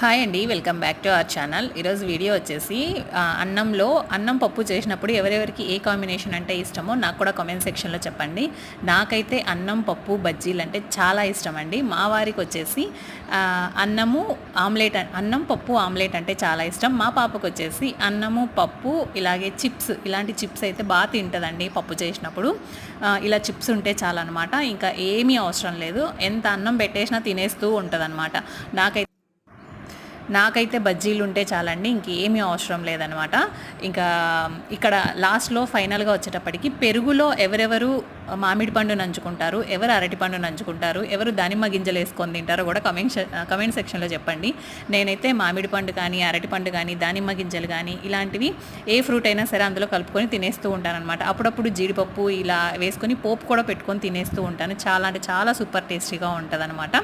Hi అండి, welcome back to our channel. ఈరోజు video వచ్చేసి అన్నం పప్పు చేసినప్పుడు ఎవరెవరికి ఏ కాంబినేషన్ అంటే ఇష్టమో నాకు కూడా కామెంట్ సెక్షన్లో చెప్పండి. నాకైతే అన్నం పప్పు బజ్జీలు అంటే చాలా ఇష్టం అండి. మా వారికి వచ్చేసి అన్నం పప్పు ఆమ్లెట్ అంటే చాలా ఇష్టం. మా పాపకు వచ్చేసి అన్నము పప్పు ఇలాగే ఇలాంటి చిప్స్ అయితే బాగా తింటుందండి. పప్పు చేసినప్పుడు ఇలా చిప్స్ ఉంటే చాలన్నమాట, ఇంకా ఏమీ అవసరం లేదు. ఎంత అన్నం పెట్టేసినా తినేస్తూ ఉంటుంది అనమాట. నాకైతే బజ్జీలు ఉంటే చాలండి, ఇంకేమీ అవసరం లేదనమాట. ఇంకా ఇక్కడ లాస్ట్లో ఫైనల్గా వచ్చేటప్పటికి పెరుగులో ఎవరెవరు మామిడి పండు నంచుకుంటారు, ఎవరు అరటిపండు నంచుకుంటారు, ఎవరు దానిమ్మ గింజలు వేసుకొని తింటారో కూడా కమెంట్ సెక్షన్లో చెప్పండి. నేనైతే మామిడి పండు కానీ అరటిపండు కానీ దానిమ్మ గింజలు కానీ ఇలాంటివి ఏ ఫ్రూట్ అయినా సరే అందులో కలుపుకొని తినేస్తూ ఉంటానన్నమాట. అప్పుడప్పుడు జీడిపప్పు ఇలా వేసుకొని పోపు కూడా పెట్టుకొని తినేస్తూ ఉంటాను. చాలా అంటే చాలా సూపర్ టేస్టీగా ఉంటుంది అనమాట.